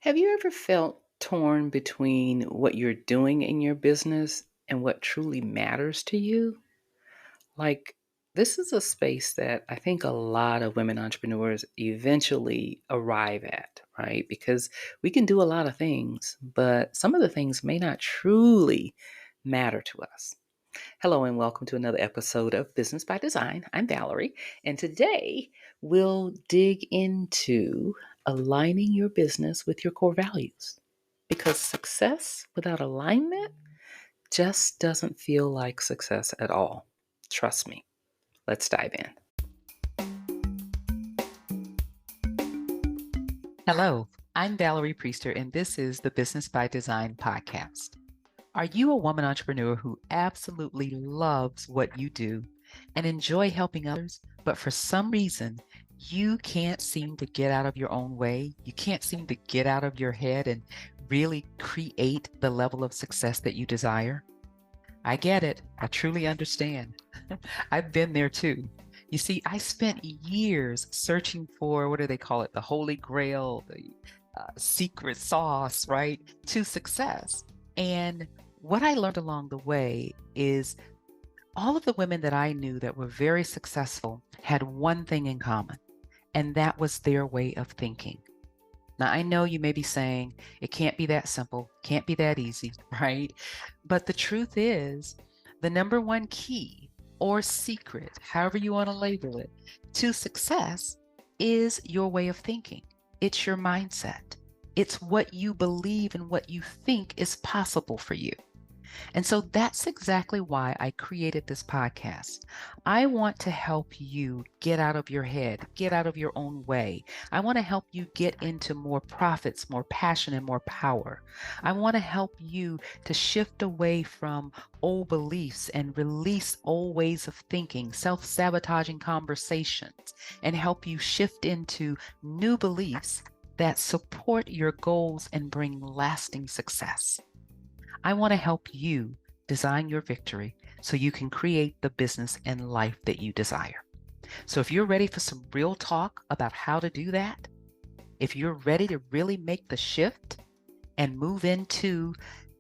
Have you ever felt torn between what you're doing in your business and what truly matters to you? Like, this is a space that I think a lot of women entrepreneurs eventually arrive at, right? Because we can do a lot of things, but some of the things may not truly matter to us. Hello, and welcome to another episode of Business by Design. I'm Valerie, and today we'll dig into aligning your business with your core values. Because success without alignment just doesn't feel like success at all. Trust me. Let's dive in. Hello, I'm Valerie Priester, and this is the Business by Design podcast. Are you a woman entrepreneur who absolutely loves what you do and enjoy helping others, but for some reason, you can't seem to get out of your own way? You can't seem to get out of your head and really create the level of success that you desire? I get it. I truly understand. I've been there too. You see, I spent years searching for what do they call it? The holy grail, the secret sauce, right? To success. And what I learned along the way is all of the women that I knew that were very successful had one thing in common, and that was their way of thinking. Now, I know you may be saying it can't be that simple, can't be that easy, right? But the truth is, the number one key or secret, however you want to label it, to success is your way of thinking. It's your mindset. It's what you believe and what you think is possible for you. And so that's exactly why I created this podcast. I want to help you get out of your head, get out of your own way. I want to help you get into more profits, more passion, and more power. I want to help you to shift away from old beliefs and release old ways of thinking, self sabotaging conversations, and help you shift into new beliefs that support your goals and bring lasting success. I want to help you design your victory so you can create the business and life that you desire. So if you're ready for some real talk about how to do that, if you're ready to really make the shift and move into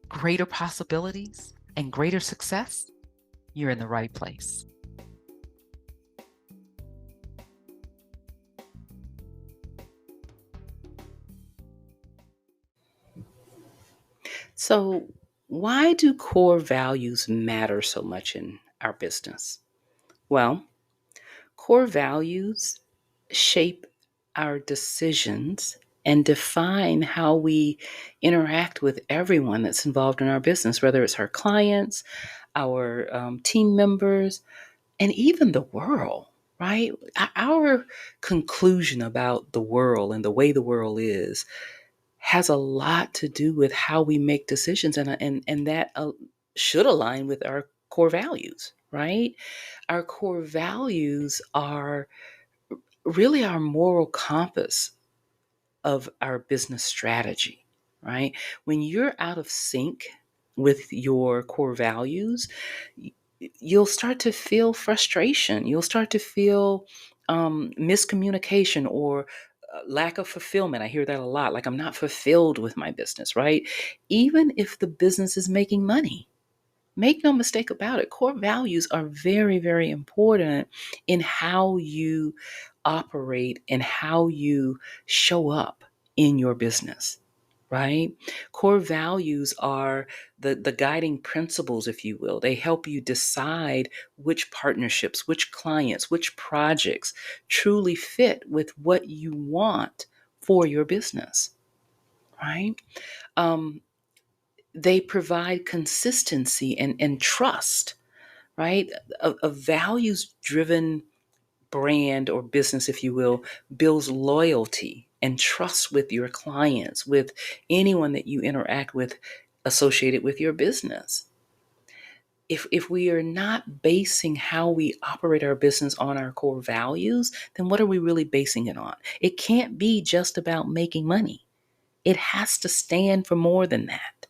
greater possibilities and greater success, you're in the right place. So, why do core values matter so much in our business? Well, core values shape our decisions and define how we interact with everyone that's involved in our business, whether it's our clients, our team members, and even the world, right? Our conclusion about the world and the way the world is has a lot to do with how we make decisions, and that should align with our core values, right? Our core values are really our moral compass of our business strategy, right? When you're out of sync with your core values, you'll start to feel frustration. You'll start to feel miscommunication or lack of fulfillment. I hear that a lot. Like, I'm not fulfilled with my business, right? Even if the business is making money. Make no mistake about it, core values are very, very important in how you operate and how you show up in your business, right? Core values are the guiding principles, if you will. They help you decide which partnerships, which clients, which projects truly fit with what you want for your business, right? Um, they provide consistency and trust, right? A values driven brand or business, if you will, builds loyalty and trust with your clients, with anyone that you interact with associated with your business. If we are not basing how we operate our business on our core values, then what are we really basing it on? It can't be just about making money. It has to stand for more than that,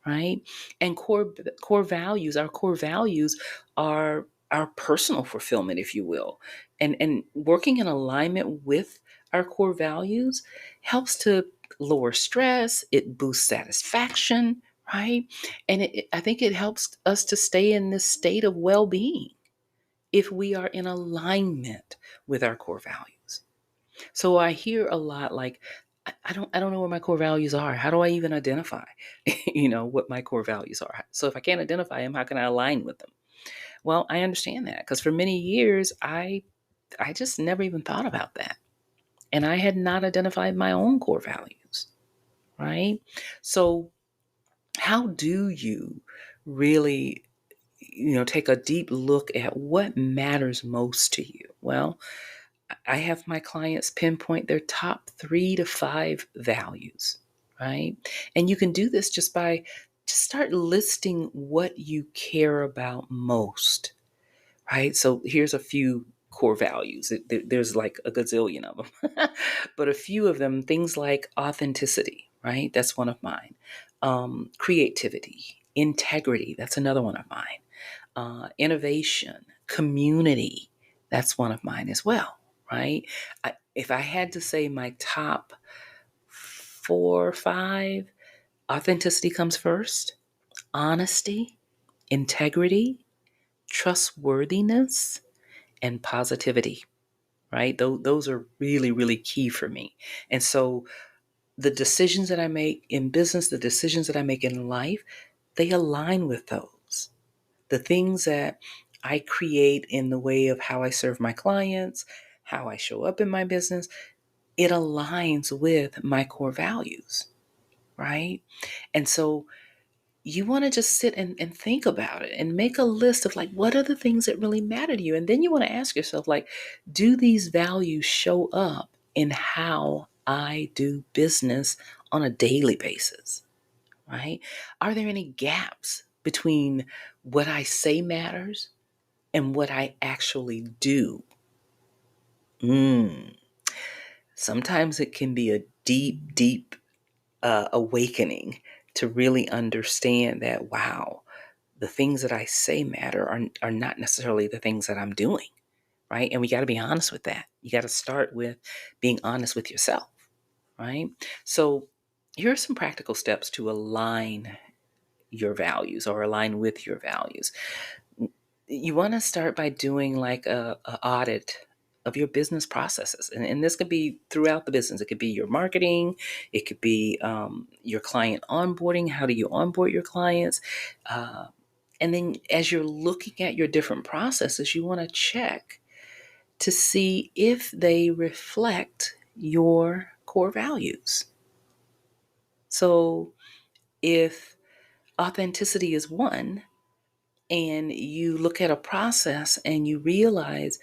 right? And our core values are our personal fulfillment, if you will. And working in alignment with our core values helps to lower stress, it boosts satisfaction, right? And I think it helps us to stay in this state of well being if we are in alignment with our core values. So I hear a lot like, I don't know where my core values are. How do I even identify, what my core values are? So if I can't identify them, how can I align with them? Well, I understand that because for many years, I just never even thought about that. And I had not identified my own core values, right? So how do you really, take a deep look at what matters most to you? Well, I have my clients pinpoint their top 3 to 5 values, right? And you can do this just start listing what you care about most, right? So here's a few core values. There's like a gazillion of them, but a few of them, things like authenticity, right? That's one of mine. Creativity, integrity, that's another one of mine. Innovation, community, that's one of mine as well, right? If I had to say my top 4 or 5, authenticity comes first, honesty, integrity, trustworthiness, and positivity, right? Those are really, really key for me. And so the decisions that I make in business, the decisions that I make in life, they align with those. The things that I create in the way of how I serve my clients, how I show up in my business, it aligns with my core values, right? And so you want to just sit and think about it and make a list of like, what are the things that really matter to you? And then you want to ask yourself, like, do these values show up in how I do business on a daily basis, right? Are there any gaps between what I say matters and what I actually do? Mm. Sometimes it can be a deep, deep awakening to really understand that, wow, the things that I say matter are not necessarily the things that I'm doing, right? And we got to be honest with that. You got to start with being honest with yourself, right? So here are some practical steps to align your values or align with your values. You want to start by doing like a audit of your business processes. And this could be throughout the business. It could be your marketing. It could be your client onboarding. How do you onboard your clients? And then as you're looking at your different processes, you want to check to see if they reflect your core values. So if authenticity is one, and you look at a process and you realize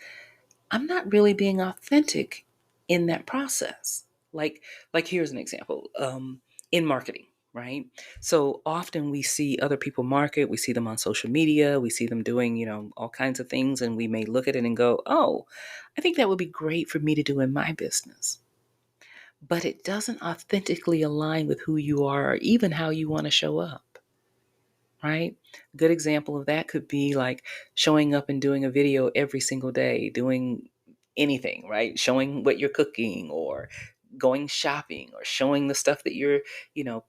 I'm not really being authentic in that process. Like here's an example. In marketing, right? So often we see other people market, we see them on social media, we see them doing, all kinds of things, and we may look at it and go, oh, I think that would be great for me to do in my business. But it doesn't authentically align with who you are or even how you want to show up. Right? A good example of that could be like showing up and doing a video every single day, doing anything, right? Showing what you're cooking or going shopping or showing the stuff that you're,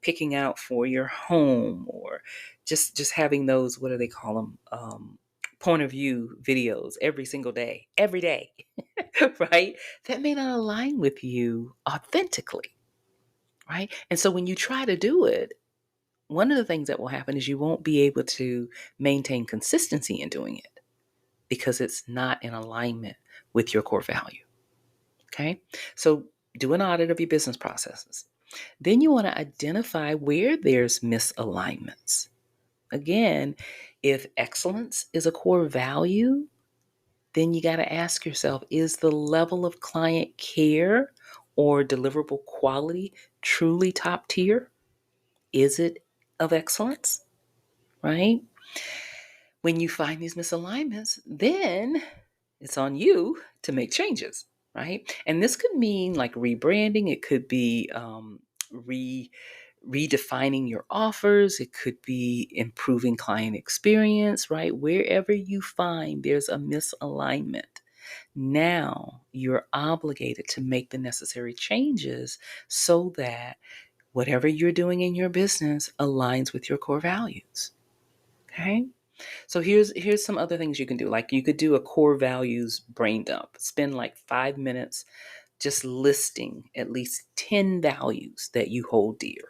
picking out for your home, or just having those, what do they call them? Point of view videos every day, right? That may not align with you authentically, right? And so when you try to do it, one of the things that will happen is you won't be able to maintain consistency in doing it because it's not in alignment with your core value. Okay. So do an audit of your business processes. Then you want to identify where there's misalignments. Again, if excellence is a core value, then you got to ask yourself, is the level of client care or deliverable quality truly top tier? Is it of excellence? Right? When you find these misalignments, then it's on you to make changes, right? And this could mean like rebranding. It could be redefining your offers. It could be improving client experience, right? Wherever you find there's a misalignment, Now you're obligated to make the necessary changes so that whatever you're doing in your business aligns with your core values. Okay? So here's some other things you can do. Like you could do a core values brain dump. Spend like 5 minutes just listing at least 10 values that you hold dear,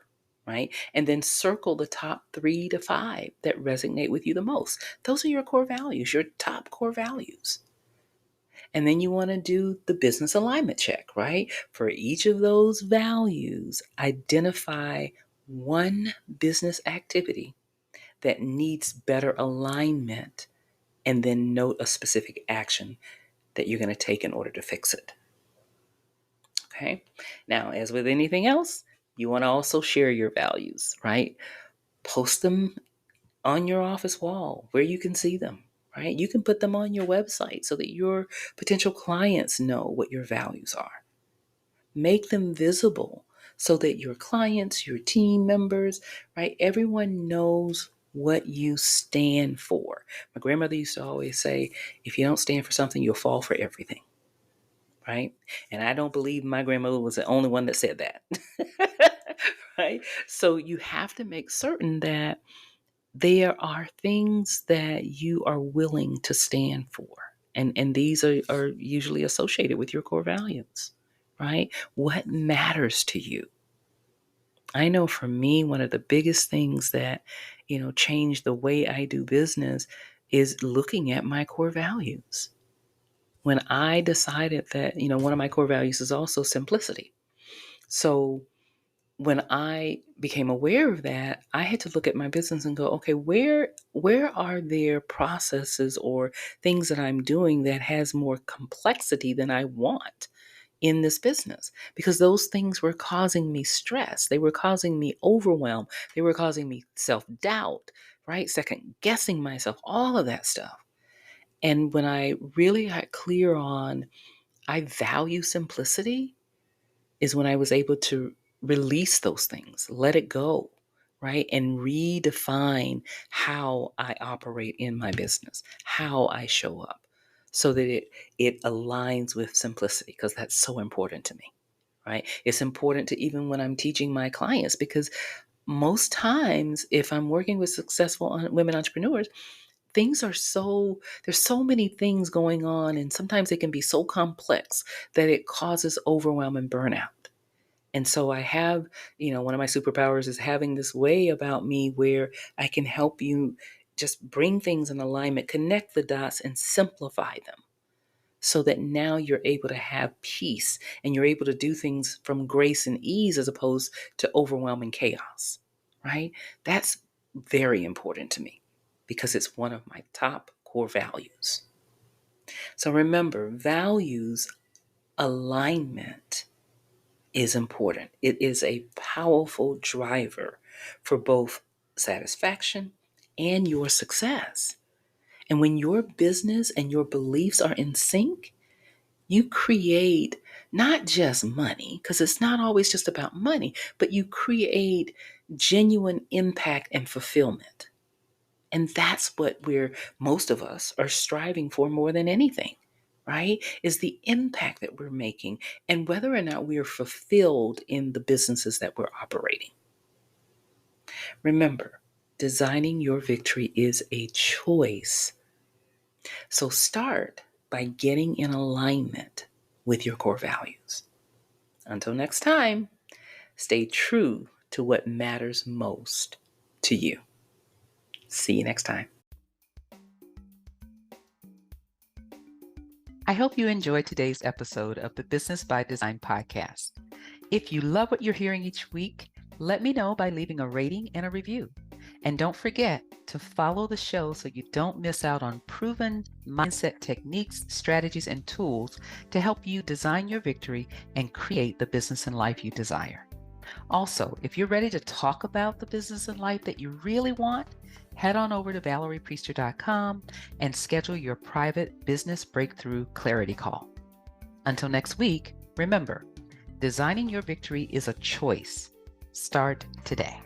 right? And then circle the top 3 to 5 that resonate with you the most. Those are your core values, your top core values. And then you want to do the business alignment check, right? For each of those values, identify one business activity that needs better alignment and then note a specific action that you're going to take in order to fix it. Okay. Now, as with anything else, you want to also share your values, right? Post them on your office wall where you can see them, right? You can put them on your website so that your potential clients know what your values are. Make them visible so that your clients, your team members, right? Everyone knows what you stand for. My grandmother used to always say, if you don't stand for something, you'll fall for everything. Right? And I don't believe my grandmother was the only one that said that. Right? So you have to make certain that there are things that you are willing to stand for. And these are usually associated with your core values, right? What matters to you? I know for me, one of the biggest things that, changed the way I do business is looking at my core values. When I decided that, one of my core values is also simplicity. So when I became aware of that, I had to look at my business and go, okay, where are there processes or things that I'm doing that has more complexity than I want in this business? Because those things were causing me stress. They were causing me overwhelm. They were causing me self-doubt, right? Second guessing myself, all of that stuff. And when I really got clear on I value simplicity is when I was able to release those things, let it go, right? And redefine how I operate in my business, how I show up so that it aligns with simplicity because that's so important to me, right? It's important to even when I'm teaching my clients because most times if I'm working with successful women entrepreneurs, there's so many things going on, and sometimes it can be so complex that it causes overwhelm and burnout. And so I have, one of my superpowers is having this way about me where I can help you just bring things in alignment, connect the dots, and simplify them so that now you're able to have peace and you're able to do things from grace and ease as opposed to overwhelming chaos, right? That's very important to me because it's one of my top core values. So remember, values alignment is important. It is a powerful driver for both satisfaction and your success. And when your business and your beliefs are in sync, you create not just money, because it's not always just about money, but you create genuine impact and fulfillment. And that's what most of us are striving for more than anything, right? Is the impact that we're making and whether or not we are fulfilled in the businesses that we're operating. Remember, designing your victory is a choice. So start by getting in alignment with your core values. Until next time, stay true to what matters most to you. See you next time. I hope you enjoyed today's episode of the Business by Design podcast. If you love what you're hearing each week, let me know by leaving a rating and a review. And don't forget to follow the show so you don't miss out on proven mindset techniques, strategies, and tools to help you design your victory and create the business and life you desire. Also, if you're ready to talk about the business and life that you really want, head on over to valeriepriester.com and schedule your private business breakthrough clarity call. Until next week, remember, designing your victory is a choice. Start today.